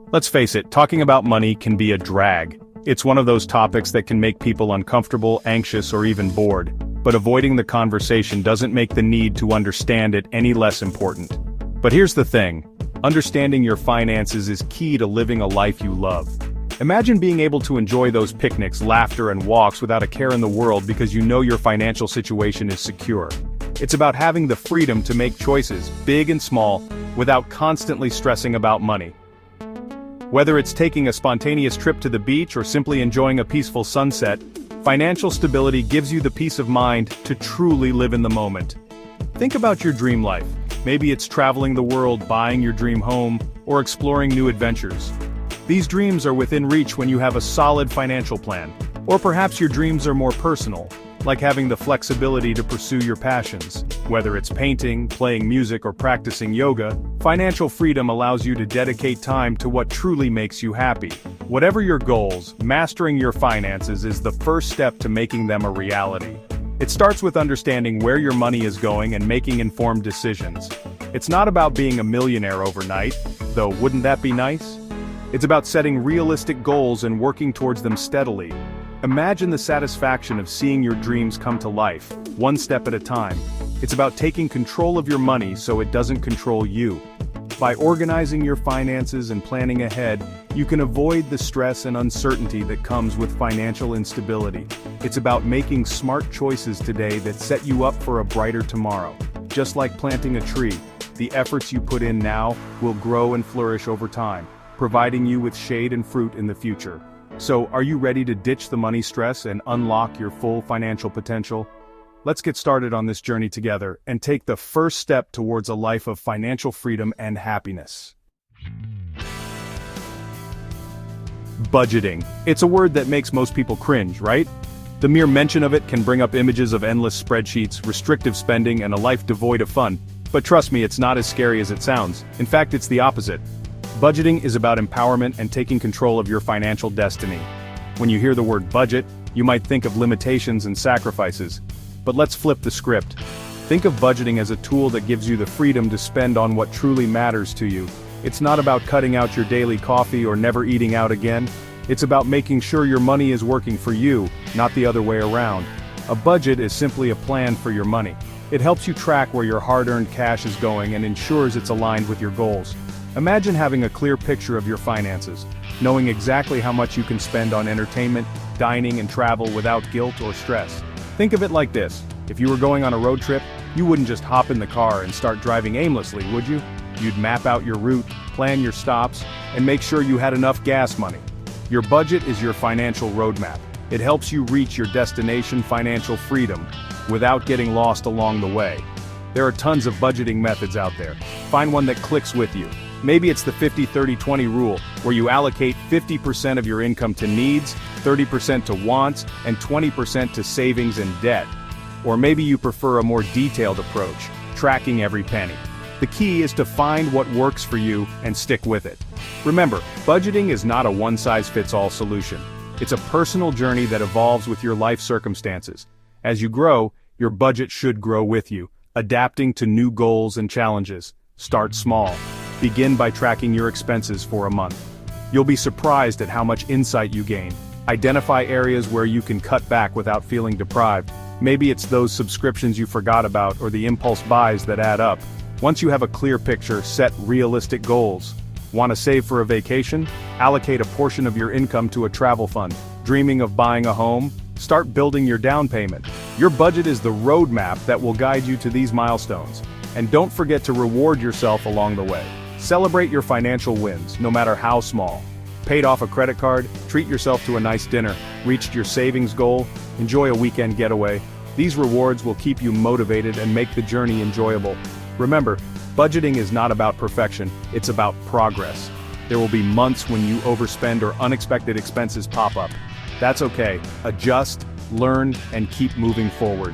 Let's face it, talking about money can be a drag. It's one of those topics that can make people uncomfortable, anxious, or even bored. But avoiding the conversation doesn't make the need to understand it any less important. But here's the thing. Understanding your finances is key to living a life you love. Imagine being able to enjoy those picnics, laughter, and walks without a care in the world because you know your financial situation is secure. It's about having the freedom to make choices, big and small, without constantly stressing about money. Whether it's taking a spontaneous trip to the beach or simply enjoying a peaceful sunset, financial stability gives you the peace of mind to truly live in the moment. Think about your dream life. Maybe it's traveling the world, buying your dream home, or exploring new adventures. These dreams are within reach when you have a solid financial plan. Or perhaps your dreams are more personal, like having the flexibility to pursue your passions. Whether it's painting, playing music, or practicing yoga, financial freedom allows you to dedicate time to what truly makes you happy. Whatever your goals, mastering your finances is the first step to making them a reality. It starts with understanding where your money is going and making informed decisions. It's not about being a millionaire overnight, though wouldn't that be nice? It's about setting realistic goals and working towards them steadily. Imagine the satisfaction of seeing your dreams come to life, one step at a time. It's about taking control of your money so it doesn't control you. By organizing your finances and planning ahead, you can avoid the stress and uncertainty that comes with financial instability. It's about making smart choices today that set you up for a brighter tomorrow. Just like planting a tree, the efforts you put in now will grow and flourish over time, providing you with shade and fruit in the future. So, are you ready to ditch the money stress and unlock your full financial potential? Let's get started on this journey together and take the first step towards a life of financial freedom and happiness. Budgeting. It's a word that makes most people cringe, right? The mere mention of it can bring up images of endless spreadsheets, restrictive spending, and a life devoid of fun. But trust me, it's not as scary as it sounds. In fact, it's the opposite. Budgeting is about empowerment and taking control of your financial destiny. When you hear the word budget, you might think of limitations and sacrifices. But let's flip the script. Think of budgeting as a tool that gives you the freedom to spend on what truly matters to you. It's not about cutting out your daily coffee or never eating out again. It's about making sure your money is working for you, not the other way around. A budget is simply a plan for your money. It helps you track where your hard-earned cash is going and ensures it's aligned with your goals. Imagine having a clear picture of your finances, knowing exactly how much you can spend on entertainment, dining, and travel without guilt or stress. Think of it like this. If you were going on a road trip, you wouldn't just hop in the car and start driving aimlessly, would you? You'd map out your route, plan your stops, and make sure you had enough gas money. Your budget is your financial roadmap. It helps you reach your destination, financial freedom, without getting lost along the way. There are tons of budgeting methods out there. Find one that clicks with you. Maybe it's the 50-30-20 rule, where you allocate 50% of your income to needs, 30% to wants, and 20% to savings and debt. Or maybe you prefer a more detailed approach, tracking every penny. The key is to find what works for you and stick with it. Remember, budgeting is not a one-size-fits-all solution. It's a personal journey that evolves with your life circumstances. As you grow, your budget should grow with you, adapting to new goals and challenges. Start small. Begin by tracking your expenses for a month. You'll be surprised at how much insight you gain. Identify areas where you can cut back without feeling deprived. Maybe it's those subscriptions you forgot about or the impulse buys that add up. Once you have a clear picture, set realistic goals. Want to save for a vacation? Allocate a portion of your income to a travel fund. Dreaming of buying a home? Start building your down payment. Your budget is the roadmap that will guide you to these milestones. And don't forget to reward yourself along the way. Celebrate your financial wins, no matter how small. Paid off a credit card, treat yourself to a nice dinner, reached your savings goal, enjoy a weekend getaway. These rewards will keep you motivated and make the journey enjoyable. Remember, budgeting is not about perfection, it's about progress. There will be months when you overspend or unexpected expenses pop up. That's okay. Adjust, learn, and keep moving forward.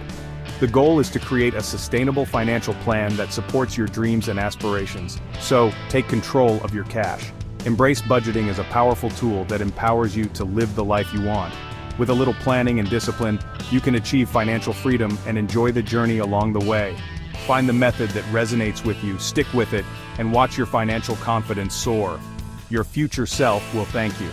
The goal is to create a sustainable financial plan that supports your dreams and aspirations. So, take control of your cash. Embrace budgeting as a powerful tool that empowers you to live the life you want. With a little planning and discipline, you can achieve financial freedom and enjoy the journey along the way. Find the method that resonates with you, stick with it, and watch your financial confidence soar. your future self will thank you.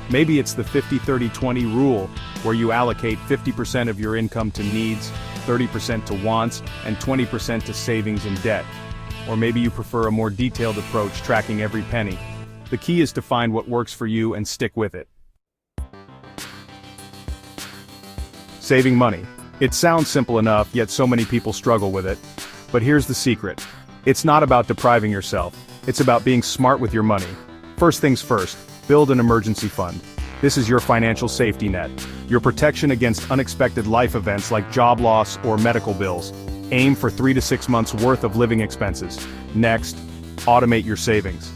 Maybe it's the 50-30-20 rule, where you allocate 50% of your income to needs, 30% to wants, and 20% to savings and debt. Or maybe you prefer a more detailed approach, tracking every penny. The key is to find what works for you and stick with it. Saving money. It sounds simple enough, yet so many people struggle with it. But here's the secret. It's not about depriving yourself. It's about being smart with your money. First things first, build an emergency fund. This is your financial safety net, your protection against unexpected life events like job loss or medical bills. Aim for 3 to 6 months worth of living expenses. Next, automate your savings.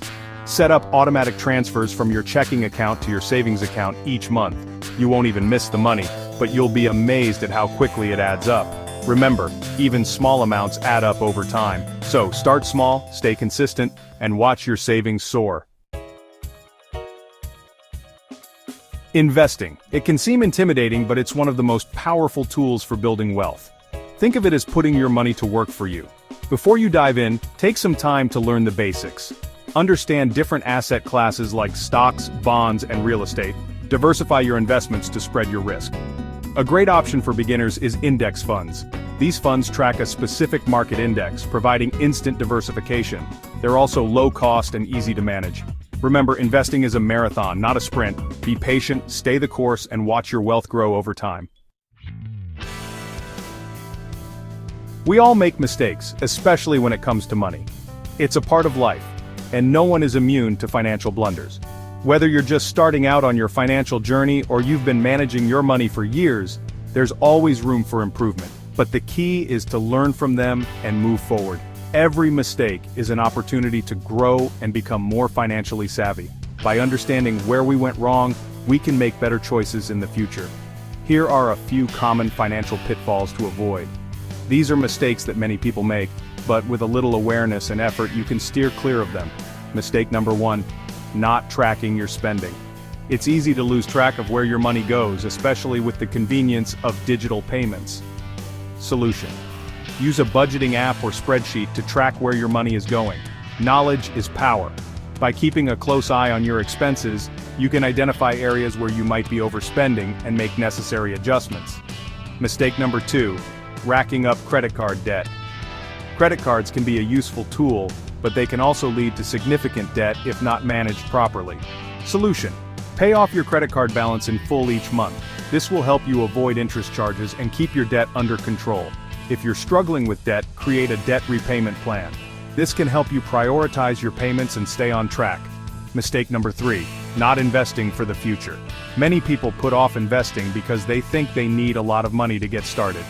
Set up automatic transfers from your checking account to your savings account each month. You won't even miss the money, but you'll be amazed at how quickly it adds up. Remember, even small amounts add up over time. So start small, stay consistent, and watch your savings soar. Investing. It can seem intimidating, but it's one of the most powerful tools for building wealth. Think of it as putting your money to work for you. Before you dive in, take some time to learn the basics. Understand different asset classes like stocks, bonds, and real estate. Diversify your investments to spread your risk. A great option for beginners is index funds. These funds track a specific market index, providing instant diversification. They're also low cost and easy to manage. Remember, investing is a marathon, not a sprint. Be patient, stay the course, and watch your wealth grow over time. We all make mistakes, especially when it comes to money. It's a part of life, and no one is immune to financial blunders. Whether you're just starting out on your financial journey or you've been managing your money for years, there's always room for improvement. But the key is to learn from them and move forward. Every mistake is an opportunity to grow and become more financially savvy. By understanding where we went wrong, we can make better choices in the future. Here are a few common financial pitfalls to avoid. These are mistakes that many people make, but with a little awareness and effort you can steer clear of them. Mistake number 1. Not tracking your spending. It's easy to lose track of where your money goes, especially with the convenience of digital payments. Solution. Use a budgeting app or spreadsheet to track where your money is going. Knowledge is power. By keeping a close eye on your expenses, you can identify areas where you might be overspending and make necessary adjustments. Mistake number 2. Racking up credit card debt. Credit cards can be a useful tool, but they can also lead to significant debt if not managed properly. Solution. Pay off your credit card balance in full each month. This will help you avoid interest charges and keep your debt under control. If you're struggling with debt, create a debt repayment plan. This can help you prioritize your payments and stay on track. Mistake number 3. Not investing for the future. Many people put off investing because they think they need a lot of money to get started.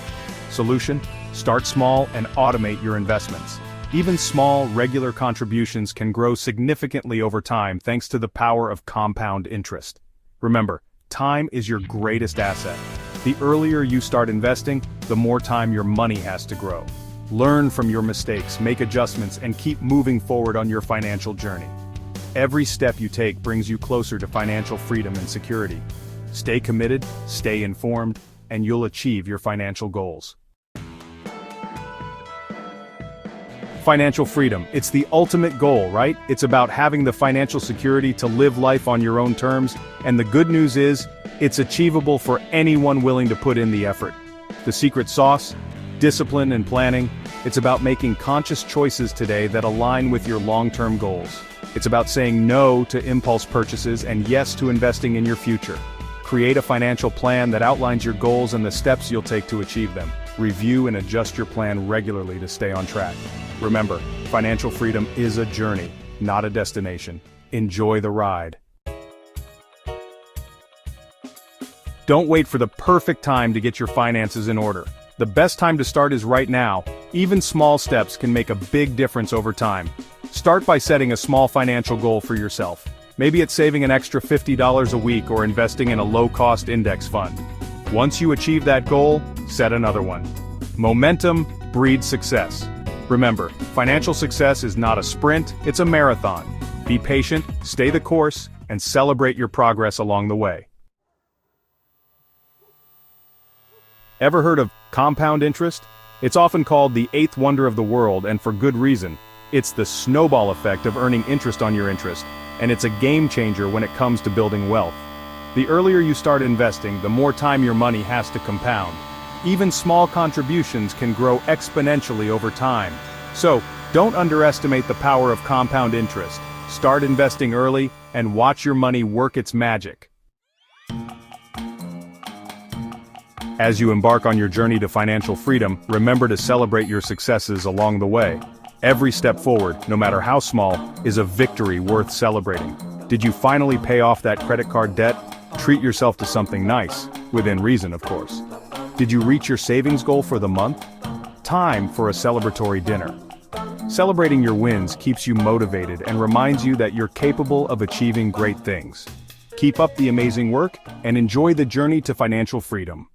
Solution. Start small and automate your investments. Even small, regular contributions can grow significantly over time thanks to the power of compound interest. Remember, time is your greatest asset. The earlier you start investing, the more time your money has to grow. Learn from your mistakes, make adjustments, and keep moving forward on your financial journey. Every step you take brings you closer to financial freedom and security. Stay committed, stay informed, and you'll achieve your financial goals. Financial freedom. It's the ultimate goal, right? It's about having the financial security to live life on your own terms, and the good news is, it's achievable for anyone willing to put in the effort. The secret sauce? Discipline and planning. It's about making conscious choices today that align with your long-term goals. It's about saying no to impulse purchases and yes to investing in your future. Create a financial plan that outlines your goals and the steps you'll take to achieve them. Review and adjust your plan regularly to stay on track. Remember, financial freedom is a journey, not a destination. Enjoy the ride. Don't wait for the perfect time to get your finances in order. The best time to start is right now. Even small steps can make a big difference over time. Start by setting a small financial goal for yourself. Maybe it's saving an extra $50 a week or investing in a low-cost index fund. Once you achieve that goal, set another one. Momentum breeds success. Remember, financial success is not a sprint, it's a marathon. Be patient, stay the course, and celebrate your progress along the way. Ever heard of compound interest? It's often called the eighth wonder of the world, and for good reason. It's the snowball effect of earning interest on your interest. and it's a game changer when it comes to building wealth. The earlier you start investing, the more time your money has to compound. Even small contributions can grow exponentially over time. So, don't underestimate the power of compound interest. Start investing early, and watch your money work its magic. As you embark on your journey to financial freedom, remember to celebrate your successes along the way. Every step forward, no matter how small, is a victory worth celebrating. Did you finally pay off that credit card debt? Treat yourself to something nice, within reason, of course. Did you reach your savings goal for the month? Time for a celebratory dinner. Celebrating your wins keeps you motivated and reminds you that you're capable of achieving great things. Keep up the amazing work and enjoy the journey to financial freedom.